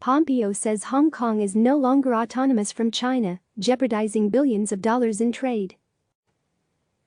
Pompeo says Hong Kong is no longer autonomous from China, jeopardizing billions of dollars in trade.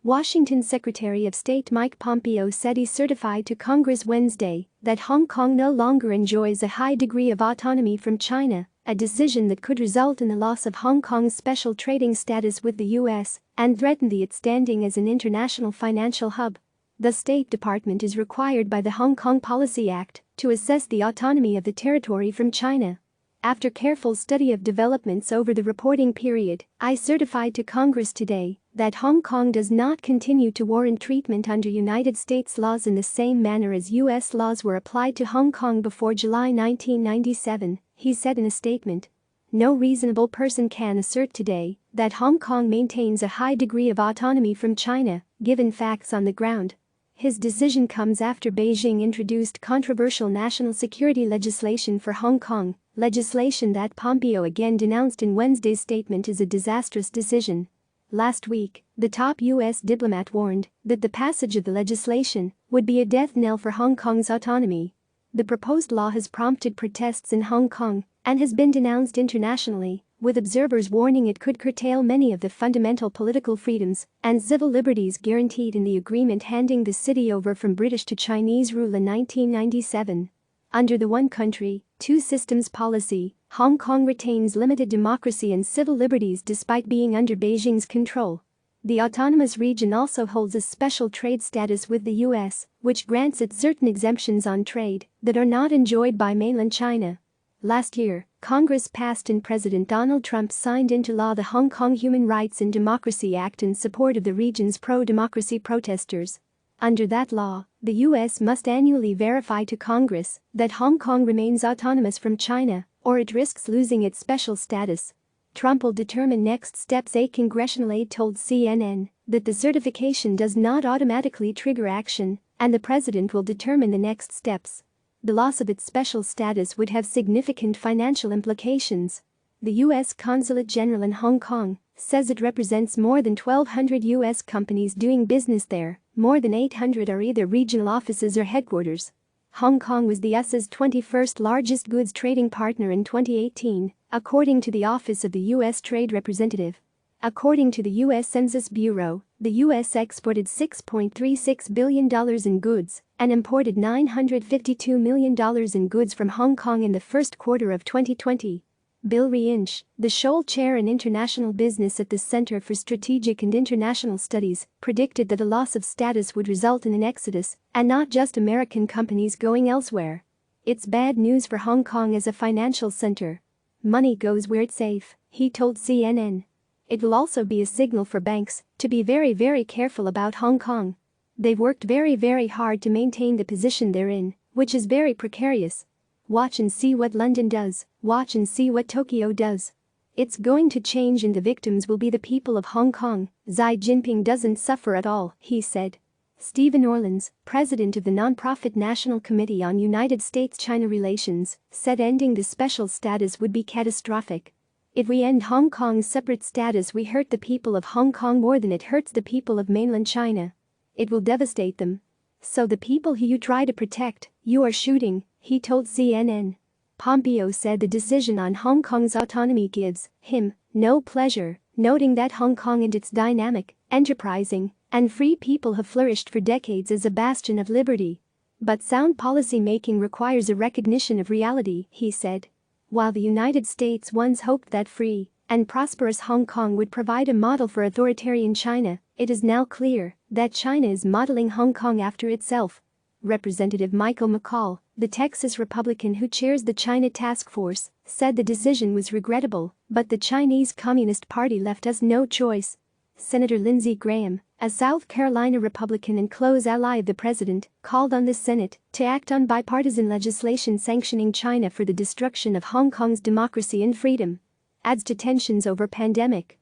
Washington Secretary of State Mike Pompeo said he certified to Congress Wednesday that Hong Kong no longer enjoys a high degree of autonomy from China, a decision that could result in the loss of Hong Kong's special trading status with the U.S. and threaten its standing as an international financial hub. The State Department is required by the Hong Kong Policy Act to assess the autonomy of the territory from China. After careful study of developments over the reporting period, I certified to Congress today that Hong Kong does not continue to warrant treatment under United States laws in the same manner as U.S. laws were applied to Hong Kong before July 1997, he said in a statement. No reasonable person can assert today that Hong Kong maintains a high degree of autonomy from China, given facts on the ground. His decision comes after Beijing introduced controversial national security legislation for Hong Kong, legislation that Pompeo again denounced in Wednesday's statement as a disastrous decision. Last week, the top U.S. diplomat warned that the passage of the legislation would be a death knell for Hong Kong's autonomy. The proposed law has prompted protests in Hong Kong and has been denounced internationally, with observers warning it could curtail many of the fundamental political freedoms and civil liberties guaranteed in the agreement handing the city over from British to Chinese rule in 1997. Under the one country, two systems policy, Hong Kong retains limited democracy and civil liberties despite being under Beijing's control. The autonomous region also holds a special trade status with the U.S., which grants it certain exemptions on trade that are not enjoyed by mainland China. Last year, Congress passed and President Donald Trump signed into law the Hong Kong Human Rights and Democracy Act in support of the region's pro-democracy protesters. Under that law, the U.S. must annually verify to Congress that Hong Kong remains autonomous from China, or it risks losing its special status. Trump will determine next steps. A congressional aide told CNN that the certification does not automatically trigger action, and the president will determine the next steps. The loss of its special status would have significant financial implications. The U.S. Consulate General in Hong Kong says it represents more than 1,200 U.S. companies doing business there. More than 800 are either regional offices or headquarters. Hong Kong was the U.S.'s 21st largest goods trading partner in 2018, according to the Office of the U.S. Trade Representative. According to the U.S. Census Bureau, the U.S. exported $6.36 billion in goods and imported $952 million in goods from Hong Kong in the first quarter of 2020. Bill Reinsch, the Scholl Chair in International Business at the Center for Strategic and International Studies, predicted that a loss of status would result in an exodus, and not just American companies going elsewhere. It's bad news for Hong Kong as a financial center. Money goes where it's safe, he told CNN. It will also be a signal for banks to be very careful about Hong Kong. They've worked very hard to maintain the position they're in, which is very precarious. Watch and see what London does, watch and see what Tokyo does. It's going to change and the victims will be the people of Hong Kong. Xi Jinping doesn't suffer at all, he said. Stephen Orlins, president of the nonprofit National Committee on United States-China Relations, said ending the special status would be catastrophic. If we end Hong Kong's separate status, we hurt the people of Hong Kong more than it hurts the people of mainland China. It will devastate them. So the people who you try to protect, you are shooting, he told CNN. Pompeo said the decision on Hong Kong's autonomy gives him no pleasure, noting that Hong Kong and its dynamic, enterprising, and free people have flourished for decades as a bastion of liberty. But sound policy making requires a recognition of reality, he said. While the United States once hoped that free and prosperous Hong Kong would provide a model for authoritarian China, it is now clear that China is modeling Hong Kong after itself. Representative Michael McCall, the Texas Republican who chairs the China Task Force, said the decision was regrettable, but the Chinese Communist Party left us no choice. Senator Lindsey Graham, a South Carolina Republican and close ally of the president, called on the Senate to act on bipartisan legislation sanctioning China for the destruction of Hong Kong's democracy and freedom. Adds to tensions over pandemic.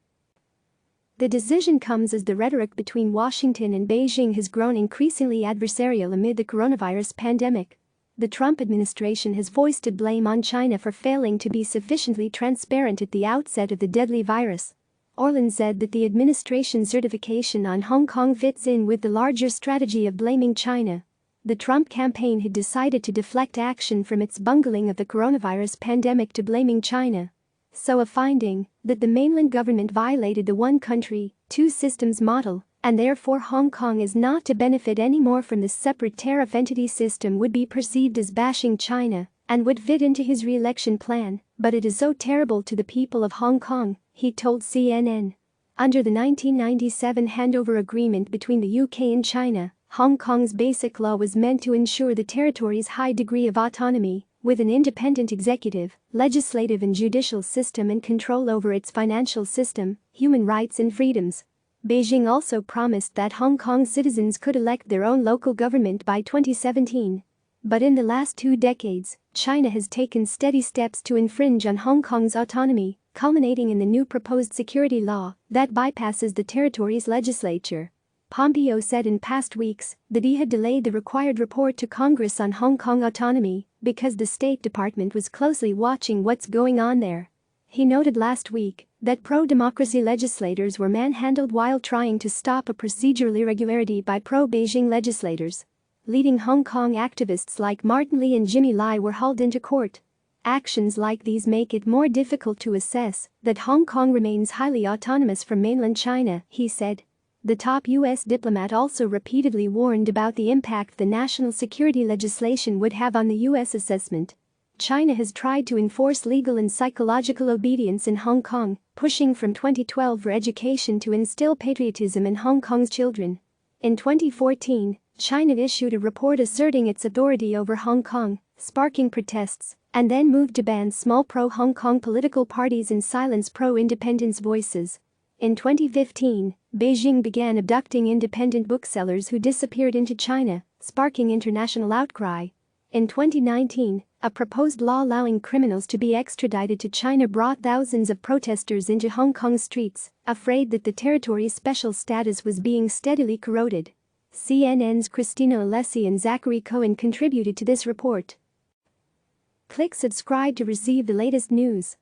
The decision comes as the rhetoric between Washington and Beijing has grown increasingly adversarial amid the coronavirus pandemic. The Trump administration has foisted blame on China for failing to be sufficiently transparent at the outset of the deadly virus. Orlin said that the administration's certification on Hong Kong fits in with the larger strategy of blaming China. the Trump campaign had decided to deflect action from its bungling of the coronavirus pandemic to blaming China. So a finding that the mainland government violated the one country, two systems model, and therefore Hong Kong is not to benefit anymore from the separate tariff entity system would be perceived as bashing China and would fit into his re-election plan, but it is so terrible to the people of Hong Kong, he told CNN. Under the 1997 handover agreement between the UK and China, Hong Kong's basic law was meant to ensure the territory's high degree of autonomy, with an independent executive, legislative and judicial system and control over its financial system, human rights and freedoms. Beijing also promised that Hong Kong citizens could elect their own local government by 2017. But in the last 2 decades, China has taken steady steps to infringe on Hong Kong's autonomy, culminating in the new proposed security law that bypasses the territory's legislature. Pompeo said in past weeks that he had delayed the required report to Congress on Hong Kong autonomy because the State Department was closely watching what's going on there. He noted last week that pro-democracy legislators were manhandled while trying to stop a procedural irregularity by pro-Beijing legislators. Leading Hong Kong activists like Martin Lee and Jimmy Lai were hauled into court. Actions like these make it more difficult to assess that Hong Kong remains highly autonomous from mainland China, he said. The top U.S. diplomat also repeatedly warned about the impact the national security legislation would have on the U.S. assessment. China has tried to enforce legal and psychological obedience in Hong Kong, pushing from 2012 for education to instill patriotism in Hong Kong's children. In 2014, China issued a report asserting its authority over Hong Kong, sparking protests, and then moved to ban small pro-Hong Kong political parties and silence pro-independence voices. In 2015, Beijing began abducting independent booksellers who disappeared into China, sparking international outcry. In 2019, a proposed law allowing criminals to be extradited to China brought thousands of protesters into Hong Kong's streets, afraid that the territory's special status was being steadily corroded. CNN's Christina Alessi and Zachary Cohen contributed to this report. Click subscribe to receive the latest news.